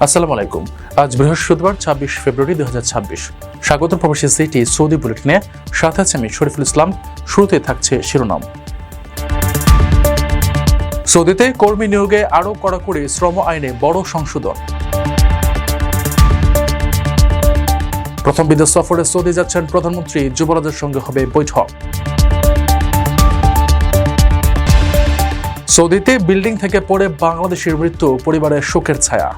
আসসালামু আলাইকুম। আজ বৃহস্পতিবার ২৬ ফেব্রুয়ারি ২০২৬। স্বাগত প্রবাসী সিটি সৌদি বুলেটিনে, সাথে আছে আমি শরীফুল ইসলাম। শুরুতে থাকছে শিরোনাম। সৌদিতে কর্মী নিয়োগে আরও কড়াকড়ি, শ্রম আইনে বড় সংশোধন। প্রথম বিদেশ সফরে সৌদি যাচ্ছেন প্রধানমন্ত্রী, যুবরাজের সঙ্গে হবে বৈঠক। সৌদিতে বিল্ডিং থেকে পড়ে বাংলাদেশের মৃত্যু, পরিবারের শোকের ছায়া।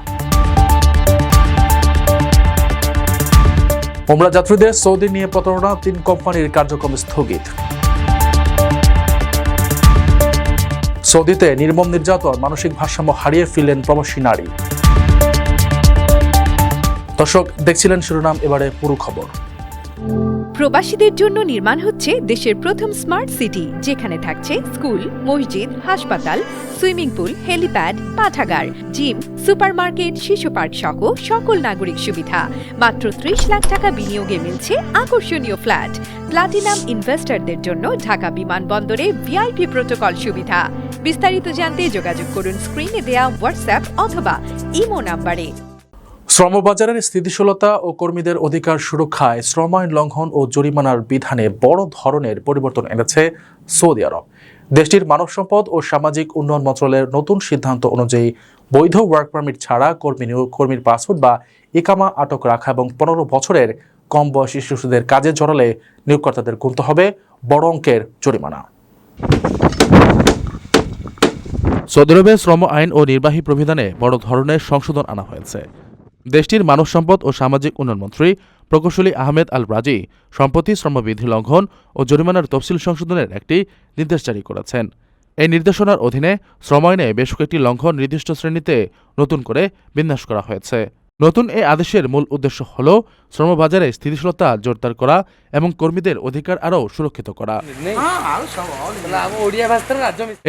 ওমরা যাত্রীদের সৌদি নিয়ে প্রতারণা, ৩ কোম্পানির কার্যক্রম স্থগিত। সৌদিতে নির্মম নির্যাতন, মানসিক ভারসাম্য হারিয়ে ফিরলেন প্রবাসী নারী। দর্শক, দেখছিলেন শিরোনাম, এবারে পুরো খবর। প্রবাসীদের জন্য নির্মাণ হচ্ছে দেশের প্রথম স্মার্ট সিটি, যেখানে থাকছে স্কুল, মসজিদ, হাসপাতাল, সুইমিং পুল, হেলিপ্যাড, পাঠাগার, জিম, সুপারমার্কেট, শিশু পার্ক সহ সকল নাগরিক সুবিধা। মাত্র ৩০ লাখ টাকা বিনিয়োগে মিলছে আকর্ষণীয় ফ্ল্যাট। প্লাটিনাম ইনভেস্টরদের জন্য ঢাকা বিমানবন্দরে ভিআইপি প্রোটোকল সুবিধা। বিস্তারিত জানতে যোগাযোগ করুন স্ক্রিনে দেয়া হোয়াটসঅ্যাপ অথবা ইমো নাম্বারে। শ্রমবাজারের স্থিতিশীলতা ও কর্মীদের অধিকার সুরক্ষায় শ্রম আইন লঙ্ঘন ও জরিমানার বিধানে বড় ধরনের পরিবর্তন এনেছে সৌদি আরব। দেশটির মানব সম্পদ ও সামাজিক উন্নয়ন মন্ত্রণালয়ের নতুন সিদ্ধান্ত অনুযায়ী বৈধ ওয়ার্ক পারমিট ছাড়া কর্মীর পাসপোর্ট বা ইকামা আটক রাখা এবং ১৫ বছরের কম বয়সী শিশুদের কাজে জড়ালে নিয়োগকর্তাদের গুনতে হবে বড় অঙ্কের জরিমানা। সৌদি আরবের শ্রম আইন ও নির্বাহী প্রবিধানে বড় ধরনের সংশোধন আনা হয়েছে। দেশটির মানব সম্পদ ও সামাজিক উন্নয়ন মন্ত্রী প্রকৌশলী আহমেদ আল রাজি সম্প্রতি শ্রমবিধি লঙ্ঘন ও জরিমানার তফসিল সংশোধনের একটি নির্দেশ জারি করেছেন। এই নির্দেশনার অধীনে শ্রম আইনে বেশ কয়েকটি লঙ্ঘন নির্দিষ্ট শ্রেণীতে নতুন করে বিন্যাস করা হয়েছে। নতুন এই আদেশের মূল উদ্দেশ্য হল শ্রমবাজারে স্থিতিশীলতা জোরদার করা এবং কর্মীদের অধিকার আরও সুরক্ষিত করা।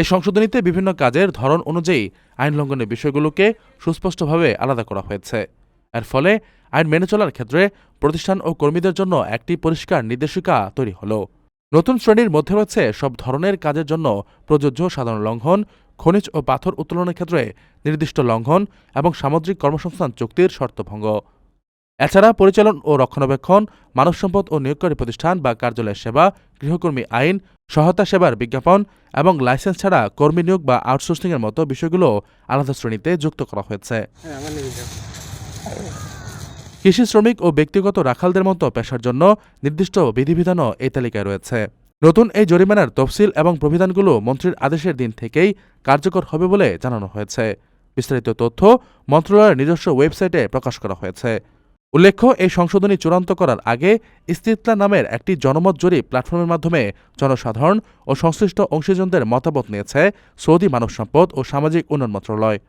এই সংশোধনীতে বিভিন্ন কাজের ধরন অনুযায়ী আইন লঙ্ঘনের বিষয়গুলোকে সুস্পষ্টভাবে আলাদা করা হয়েছে। এর ফলে আইন মেনে চলার ক্ষেত্রে প্রতিষ্ঠান ও কর্মীদের জন্য একটি পরিষ্কার নির্দেশিকা তৈরি হল। নতুন শ্রেণীর মধ্যে রয়েছে সব ধরনের কাজের জন্য প্রযোজ্য সাধারণ লঙ্ঘন, খনিজ ও পাথর উত্তোলনের ক্ষেত্রে নির্দিষ্ট লঙ্ঘন এবং সামুদ্রিক কর্মসংস্থান চুক্তির শর্তভঙ্গ। এছাড়া পরিচালন ও রক্ষণাবেক্ষণ, মানব সম্পদ ও নিয়োগকারী প্রতিষ্ঠান বা কার্যালয়ের সেবা, গৃহকর্মী আইন, সহায়তা সেবার বিজ্ঞাপন এবং লাইসেন্স ছাড়া কর্মী নিয়োগ বা আউটসোর্সিংয়ের মতো বিষয়গুলো আলাদা শ্রেণীতে যুক্ত করা হয়েছে। কৃষি শ্রমিক ও ব্যক্তিগত রাখালদের মতো পেশার জন্য নির্দিষ্ট বিধিবিধানও এই তালিকায় রয়েছে। নতুন এই জরিমানার তফসিল এবং প্রবিধানগুলো মন্ত্রীর আদেশের দিন থেকেই কার্যকর হবে বলে জানানো হয়েছে। বিস্তারিত তথ্য মন্ত্রণালয়ের নিজস্ব ওয়েবসাইটে প্রকাশ করা হয়েছে। উল্লেখ্য, এই সংশোধনী চূড়ান্ত করার আগে ইস্তিতলা নামের একটি জনমত জরিপ প্ল্যাটফর্মের মাধ্যমে জনসাধারণ ও সংশ্লিষ্ট অংশীজনদের মতামত নিয়েছে সৌদি মানব সম্পদ ও সামাজিক উন্নয়ন মন্ত্রণালয়।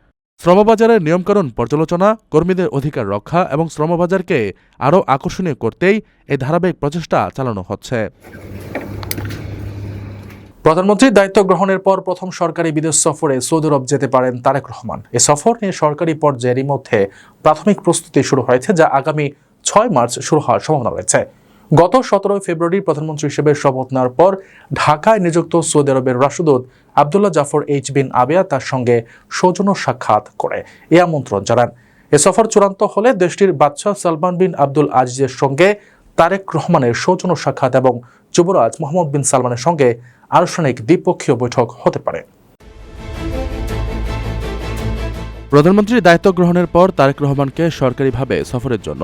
শ্রমবাজারের নিয়মকানুন পর্যালোচনা, কর্মীদের অধিকার রক্ষা এবং শ্রমবাজারকে আরও আকর্ষণীয় করতেই এই ধারাবাহিক প্রচেষ্টা চালানো হচ্ছে। প্রধানমন্ত্রীর দায়িত্ব গ্রহণের পর প্রথম সরকারি বিদেশ সফরে সৌদি আরব যেতে পারেন তারেক রহমান। এ সফর নিয়ে সরকারি পর্যায়ের মধ্যে প্রাথমিক প্রস্তুতি শুরু হয়েছে, যা আগামী ৬ মার্চ শুরু হওয়ার সম্ভাবনা রয়েছে। গত ১৭ ফেব্রুয়ারি প্রধানমন্ত্রী হিসেবে শপথ নেওয়ার পর ঢাকায় নিযুক্ত সৌদি আরবের রাষ্ট্রদূত আবদুল্লাহ জাফর এইচ বিন আবিয়া তার সঙ্গে সৌজন্য সাক্ষাৎ করে এ আমন্ত্রণ জানান। এ সফর চূড়ান্ত হলে দেশটির বাদশাহ সালমান বিন আব্দুল আজিজের সঙ্গে তারেক রহমানের সৌজন্য সাক্ষাৎ এবং যুবরাজ মোহাম্মদ বিন সালমানের সঙ্গে আনুষ্ঠানিক দ্বিপক্ষীয় বৈঠক হতে পারে। প্রধানমন্ত্রীর দায়িত্ব গ্রহণের পর তারেক রহমানকে সরকারিভাবে সফরের জন্য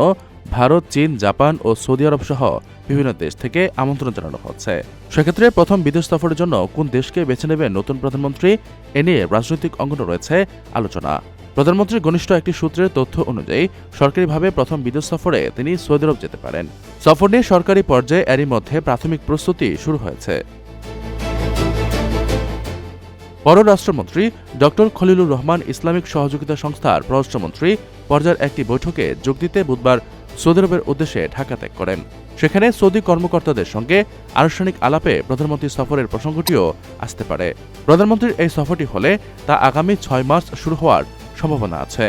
ভারত, চীন, জাপান ও সৌদি আরব সহ বিভিন্ন দেশ থেকে আমন্ত্রণ জানানো হচ্ছে। সেক্ষেত্রে প্রথম বিদেশ সফরের জন্য কোন দেশকে বেছে নেবে নতুন প্রধানমন্ত্রী, এ নিয়ে রাজনৈতিক অঙ্গনে রয়েছে আলোচনা। প্রধানমন্ত্রীর ঘনিষ্ঠ একটি সূত্রের তথ্য অনুযায়ী সরকারিভাবে প্রথম বিদেশ সফরে তিনি সৌদি আরব যেতে পারেন। সফর নিয়ে সরকারি পর্যায়ে এরই মধ্যে প্রাথমিক প্রস্তুতি শুরু হয়েছে। পররাষ্ট্রমন্ত্রী ড খলিলুর রহমান ইসলামিক সহযোগিতা সংস্থার পররাষ্ট্রমন্ত্রী পর্যায়ের একটি বৈঠকে যোগ দিতে বুধবার সৌদি আরবের উদ্দেশ্যে ঢাকা ত্যাগ করেন। সেখানে সৌদি কর্মকর্তাদের সঙ্গে আনুষ্ঠানিক আলাপে প্রধানমন্ত্রী সফরের প্রসঙ্গটিও আসতে পারে। প্রধানমন্ত্রীর এই সফরটি হলে তা আগামী ৬ মার্চ শুরু হওয়ার সম্ভাবনা আছে।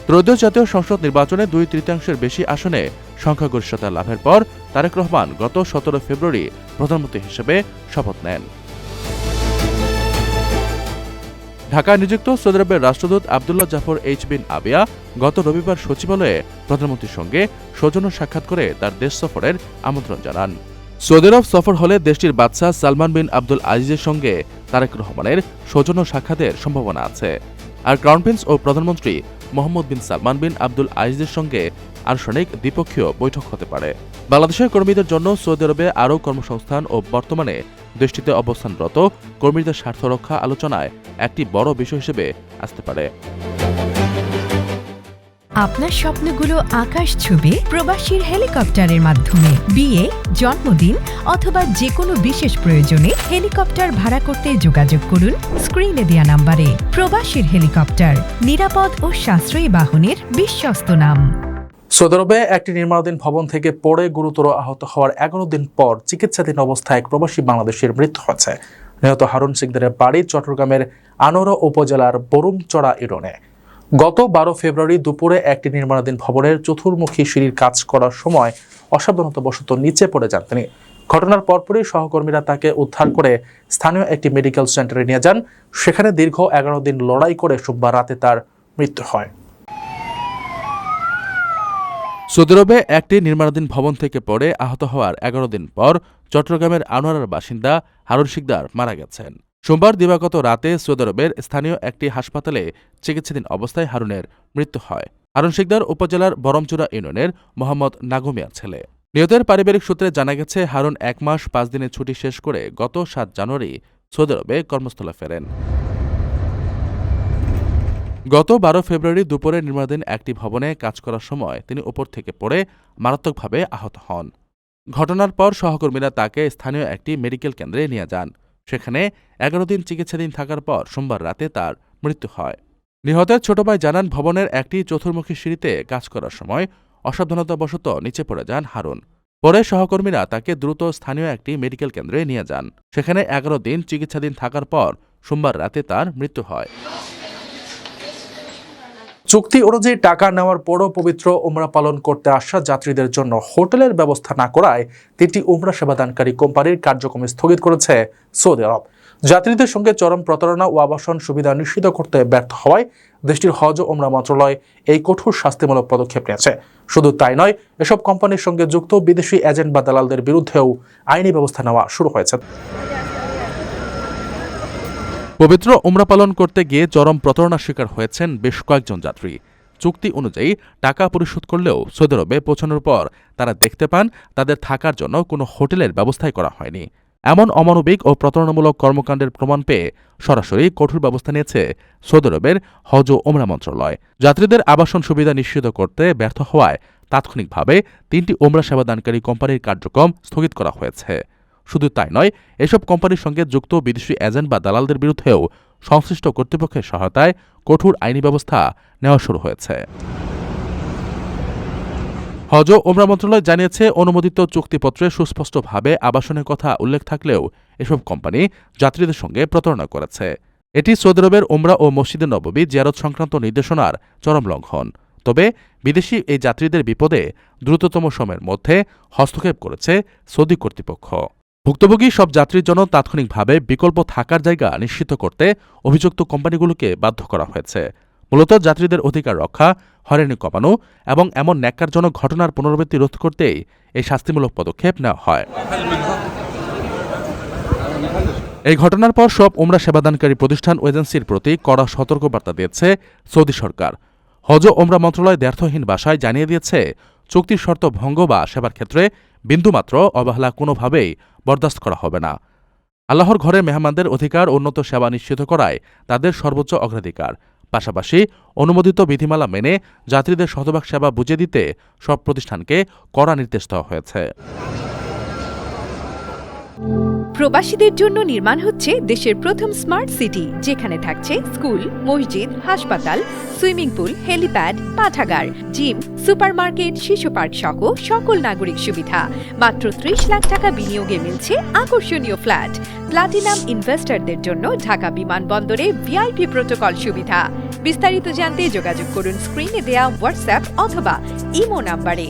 ত্রয়োদশ জাতীয় সংসদ নির্বাচনে ২/৩ বেশি আসনে সংখ্যাগরিষ্ঠতা লাভের পর তারেক রহমান গত ১৭ ফেব্রুয়ারি প্রধানমন্ত্রী হিসেবে শপথ নেন। ঢাকায় নিযুক্ত সৌদি আরবের রাষ্ট্রদূত আবদুল্লাহ জাফর এইচ বিন আবিয়া গত রবিবার সচিবালয়ে প্রধানমন্ত্রীর সঙ্গে সৌজন্য সাক্ষাৎ করে তার দেশ সফরের আমন্ত্রণ জানান। সৌদি আরব সফর হলে দেশটির বাদশাহ সালমান বিন আব্দুল আজিজের সঙ্গে তারেক রহমানের সৌজন্য সাক্ষাতের সম্ভাবনা আছে। আর ক্রাউন প্রিন্স ও প্রধানমন্ত্রী মোহাম্মদ বিন সালমান বিন আব্দুল আজিজের সঙ্গে আনুষ্ঠানিক দ্বিপক্ষীয় বৈঠক হতে পারে। বাংলাদেশের কর্মীদের জন্য সৌদি আরবে আরও কর্মসংস্থান ও বর্তমানে দেশটিতে অবস্থানরত কর্মীদের স্বার্থ রক্ষা আলোচনায় একটি বড় বিষয় হিসেবে আসতে পারে। আপনার স্বপ্নগুলো আকাশ ছুবে প্রবাসীর হেলিকপ্টারের মাধ্যমে। বিয়ে, জন্মদিন অথবা যে কোনো বিশেষ প্রয়োজনে হেলিকপ্টার ভাড়া করতে যোগাযোগ করুন স্ক্রিনে দেয়া নাম্বারে। প্রবাসীর হেলিকপ্টার, নিরাপদ ও সাশ্রয়ী বাহনের বিশ্বস্ত নাম। সৌদি আরবে একটি নির্মাণাধীন ভবন থেকে পড়ে গুরুতর আহত হওয়ার 11 দিন পর চিকিৎসাধীন অবস্থায় এক প্রবাসী বাংলাদেশের মৃত্যু হয়েছে। নিহত হারুন সিকদারের বাড়ি চট্টগ্রামের আনোয়ারা উপজেলার বরুমচড়া ইউনিয়নে। গত 12 ফেব্রুয়ারি দুপুরে একটি নির্মাণাধীন ভবনের চতুর্মুখী সিঁড়ির কাজ করার সময় অসাবধানতাবশত নিচে পড়ে যান তিনি। ঘটনার পরপরই সহকর্মীরা তাকে উদ্ধার করে স্থানীয় একটি মেডিকেল সেন্টারে নিয়ে যান। সেখানে দীর্ঘ 11 দিন লড়াই করে সোমবার রাতে তার মৃত্যু হয়। সৌদি আরবে একটি নির্মাণাধীন ভবন থেকে পড়ে আহত হওয়ার 11 দিন পর চট্টগ্রামের আনোয়ারার বাসিন্দা হারুন সিকদার মারা গেছেন। সোমবার দিবাগত রাতে সৌদি আরবের স্থানীয় একটি হাসপাতালে চিকিৎসাধীন অবস্থায় হারুনের মৃত্যু হয়। হারুন সিকদার উপজেলার বরমচুরা ইউনিয়নের মোহাম্মদ নাগুমিয়ার ছেলে। নিহতের পারিবারিক সূত্রে জানা গেছে, হারুন 1 মাস 5 দিনের ছুটি শেষ করে গত 7 জানুয়ারি সৌদি আরবে কর্মস্থলে ফেরেন। গত 12 ফেব্রুয়ারি দুপুরে নির্মাণাধীন একটি ভবনে কাজ করার সময় তিনি উপর থেকে পড়ে মারাত্মকভাবে আহত হন। ঘটনার পর সহকর্মীরা তাকে স্থানীয় একটি মেডিকেল কেন্দ্রে নিয়ে যান। সেখানে 11 দিন চিকিৎসাধীন থাকার পর সোমবার রাতে তার মৃত্যু হয়। নিহতের ছোট ভাই জানান, ভবনের একটি চতুর্মুখী সিঁড়িতে কাজ করার সময় অসাবধানতাবশত নিচে পড়ে যান হারুন। পরে সহকর্মীরা তাকে দ্রুত স্থানীয় একটি মেডিকেল কেন্দ্রে নিয়ে যান। সেখানে 11 দিন চিকিৎসাধীন থাকার পর সোমবার রাতে তার মৃত্যু হয়। চুক্তি অনুযায়ী টাকা নেওয়ার পরও পবিত্র উমরা পালন করতে আসা যাত্রীদের জন্য হোটেলের ব্যবস্থা না করায় 3টি উমরা সেবাদানকারী কোম্পানির কার্যক্রম স্থগিত করেছে সৌদি আরব। যাত্রীদের সঙ্গে চরম প্রতারণা ও আবাসন সুবিধা নিশ্চিত করতে ব্যর্থ হওয়ায় দেশটির হজ ও উমরা মন্ত্রণালয় এই কঠোর শাস্তিমূলক পদক্ষেপ নিয়েছে। শুধু তাই নয়, এসব কোম্পানির সঙ্গে যুক্ত বিদেশি এজেন্ট বা দালালদের বিরুদ্ধেও আইনি ব্যবস্থা নেওয়া শুরু হয়েছে। পবিত্র উমরা পালন করতে গিয়ে চরম প্রতারণার শিকার হয়েছেন বেশ কয়েকজন যাত্রী। চুক্তি অনুযায়ী টাকা পরিশোধ করলেও সৌদি আরবে পৌঁছানোর পর তারা দেখতে পান তাদের থাকার জন্য কোনো হোটেলের ব্যবস্থাই করা হয়নি। এমন অমানবিক ও প্রতারণামূলক কর্মকাণ্ডের প্রমাণ পেয়ে সরাসরি কঠোর ব্যবস্থা নিয়েছে সৌদি আরবের হজ ও উমরা মন্ত্রণালয়। যাত্রীদের আবাসন সুবিধা নিশ্চিত করতে ব্যর্থ হওয়ায় তাৎক্ষণিকভাবে 3টি উমরা সেবাদানকারী কোম্পানির কার্যক্রম স্থগিত করা হয়েছে। শুধু তাই নয়, এসব কোম্পানির সঙ্গে যুক্ত বিদেশি এজেন্ট বা দালালদের বিরুদ্ধেও সংশ্লিষ্ট কর্তৃপক্ষের সহায়তায় কঠোর আইনি ব্যবস্থা নেওয়া শুরু হয়েছে। হজ ও উমরা মন্ত্রণালয় জানিয়েছে, অনুমোদিত চুক্তিপত্রে সুস্পষ্টভাবে আবাসনের কথা উল্লেখ থাকলেও এসব কোম্পানি যাত্রীদের সঙ্গে প্রতারণা করেছে। এটি সৌদি আরবের উমরা ও মসজিদে নববী জিয়ারত সংক্রান্ত নির্দেশনার চরম লঙ্ঘন। তবে বিদেশি এই যাত্রীদের বিপদে দ্রুততম সময়ের মধ্যে হস্তক্ষেপ করেছে সৌদি কর্তৃপক্ষ। ভুক্তভোগী সব যাত্রীর জন্য তাৎক্ষণিকভাবে বিকল্প থাকার জায়গা নিশ্চিত করতে অভিযুক্ত কোম্পানিগুলোকে বাধ্য করা হয়েছে। মূলত যাত্রীদের অধিকার রক্ষা, হয়রানি কমানো এবং এমন ন্যাক্কারজনক ঘটনার পুনরাবৃত্তি রোধ করতেই এই শাস্তিমূলক পদক্ষেপ নেওয়া হয়। এই ঘটনার পর সব উমরা সেবাদানকারী প্রতিষ্ঠান ও এজেন্সির প্রতি কড়া সতর্কবার্তা দিয়েছে সৌদি সরকার। হজ ও উমরা মন্ত্রণালয় দ্ব্যর্থহীন ভাষায় জানিয়ে দিয়েছে, চুক্তির শর্ত ভঙ্গ বা সেবার ক্ষেত্রে বিন্দুমাত্র অবহেলা কোনোভাবেই বরদাস্ত করা হবে না। আল্লাহর ঘরে মেহমানদের অধিকার উন্নত সেবা নিশ্চিত করায় তাদের সর্বোচ্চ অগ্রাধিকার। পাশাপাশি অনুমোদিত বিধিমালা মেনে যাত্রীদের শতভাগ সেবা বুঝিয়ে দিতে সব প্রতিষ্ঠানকে কড়া নির্দেশ দেওয়া হয়েছে। প্রবাসীদের জন্য নির্মাণ হচ্ছে দেশের প্রথম স্মার্ট সিটি, যেখানে থাকছে স্কুল, মসজিদ, হাসপাতাল, সুইমিং পুল, হেলিপ্যাড, পাঠাগার, জিম, সুপারমার্কেট, শিশু পার্ক সহ সকল নাগরিক সুবিধা। মাত্র 30 লাখ টাকা বিনিয়োগে মিলছে আকর্ষণীয় ফ্ল্যাট। প্লাটিনাম ইনভেস্টরদের জন্য ঢাকা বিমানবন্দরে ভিআইপি প্রোটোকল সুবিধা। বিস্তারিত জানতে যোগাযোগ করুন স্ক্রিনে দেয়া হোয়াটসঅ্যাপ অথবা ইমো নাম্বারে।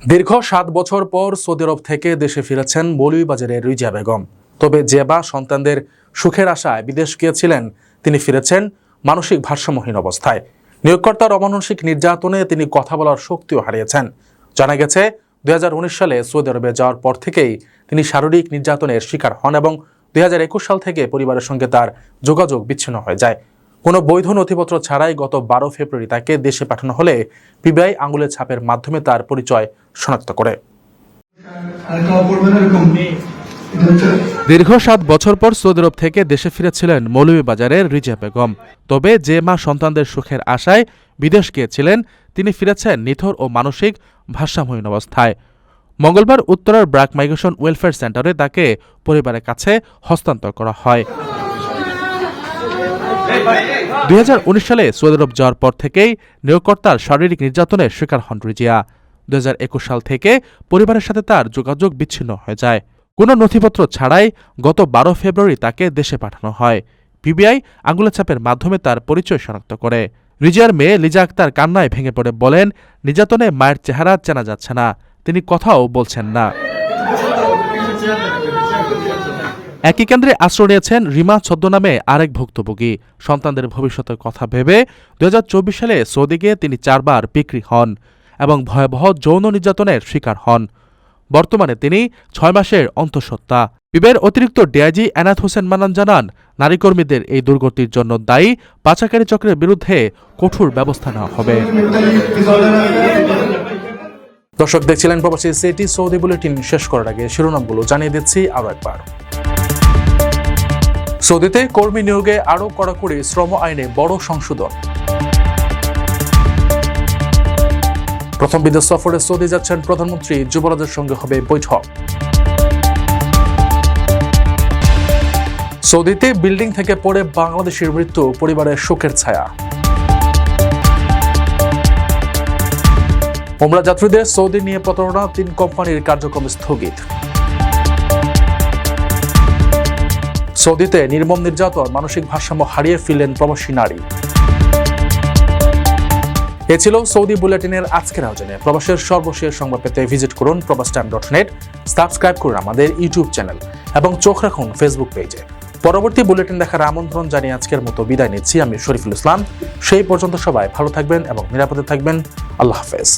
দীর্ঘ 7 বছর পর সৌদি আরব থেকে দেশে ফিরেছেন মৌলভীবাজারের রিজা বেগম। তবে জেবা সন্তানদের সুখের আশায় বিদেশ গিয়েছিলেন তিনি ফিরেছেন মানসিক ভারসাম্যহীন অবস্থায়। নিয়োগকর্তার অমানসিক নির্যাতনে তিনি কথা বলার শক্তিও হারিয়েছেন। জানা গেছে 2019 সালে সৌদি আরবে যাওয়ার পর থেকেই তিনি শারীরিক নির্যাতনের শিকার হন এবং 2021 সাল থেকে পরিবারের সঙ্গে তার যোগাযোগ বিচ্ছিন্ন হয়ে যায়। কোনো বৈধ নথিপত্র ছাড়াই গত 12 ফেব্রুয়ারি তাকে দেশে পাঠানো হলে পিবিআই আঙুলের ছাপের মাধ্যমে তার পরিচয় শনাক্ত করে। দীর্ঘ 7 বছর পর সৌদি আরব থেকে দেশে ফিরেছিলেন মৌলভীবাজারের রিজিয়া বেগম। তবে যে মা সন্তানদের সুখের আশায় বিদেশ গিয়েছিলেন, তিনি ফিরেছেন নিথর ও মানসিক ভারসাম্যহীন অবস্থায়। মঙ্গলবার উত্তরার ব্র্যাক মাইগ্রেশন ওয়েলফেয়ার সেন্টারে তাকে পরিবারের কাছে হস্তান্তর করা হয়। 2019 সালে সৌদি আরব যাওয়ার পর থেকেই নিয়োগকর্তার শারীরিক নির্যাতনের শিকার হন রিজিয়া। 2021 সাল থেকে পরিবারের সাথে তার যোগাযোগ বিচ্ছিন্ন হয়ে যায়। কোনো নথিপত্র ছাড়াই গত 12 ফেব্রুয়ারি তাকে দেশে পাঠানো হয়। পিবিআই আঙুলের ছাপের মাধ্যমে তার পরিচয় শনাক্ত করে। রিজিয়ার মেয়ে লিজা আক্তার কান্নায় ভেঙে পড়ে বলেন, নির্যাতনে মায়ের চেহারা চেনা যাচ্ছে না, তিনি কথাও বলছেন না। একই কেন্দ্রে আশ্রয় নিয়েছেন রিমা ছদ্মনামে আরেক ভুক্তভোগী। সন্তানদের ভবিষ্যতের কথা ভেবে 2024 সালে সৌদি গিয়ে তিনি 4 বার বিক্রি হন এবং ভয়াবহ যৌন নির্যাতনের শিকার হন। বর্তমানে তিনি 6 মাসের অন্তঃসত্ত্বা। পিবিআইয়ের অতিরিক্ত ডিআইজি এনায়েত হোসেন মান্নান জানান, নারী কর্মীদের এই দুর্গতির জন্য দায়ী পাচারকারী চক্রের বিরুদ্ধে কঠোর ব্যবস্থা নেওয়া হবে। দর্শক দেখছিলেন প্রবাসী সিটি সৌদি বুলেটিন। শেষ করার আগে শিরোনামগুলো জানিয়ে দিচ্ছি আরও একবার। সৌদিতে কর্মী নিয়োগে আরও কড়াকড়ি, শ্রম আইনে বড় সংশোধন। প্রথম বিদেশ সফরে সৌদি যাচ্ছেন প্রধানমন্ত্রী, যুবরাজের সঙ্গে হবে বৈঠক। সৌদিতে বিল্ডিং থেকে পড়ে বাংলাদেশের মৃত্যু, পরিবারের শোকের ছায়া। ওমরা যাত্রীদের সৌদি নিয়ে প্রতারণা, 3 কোম্পানির কার্যক্রম স্থগিত। সৌদিতে নির্মম নির্যাতন, মানসিক ভারসাম্য হারিয়ে ফিরলেন প্রবাসী নারী। এ ছিল সৌদি বুলেটিনের আজকের আয়োজনে। প্রবাসের সর্বশেষ সংবাদ পেতে ভিজিট করুন probastime.net, সাবস্ক্রাইব করুন আমাদের ইউটিউব চ্যানেল এবং চোখ রাখুন ফেসবুক পেজে। পরবর্তী বুলেটিন দেখার আমন্ত্রণ জানিয়ে আজকের মতো বিদায় নিচ্ছি আমি শরীফুল ইসলাম। সেই পর্যন্ত সবাই ভালো থাকবেন এবং নিরাপদে থাকবেন। আল্লাহ হাফেজ।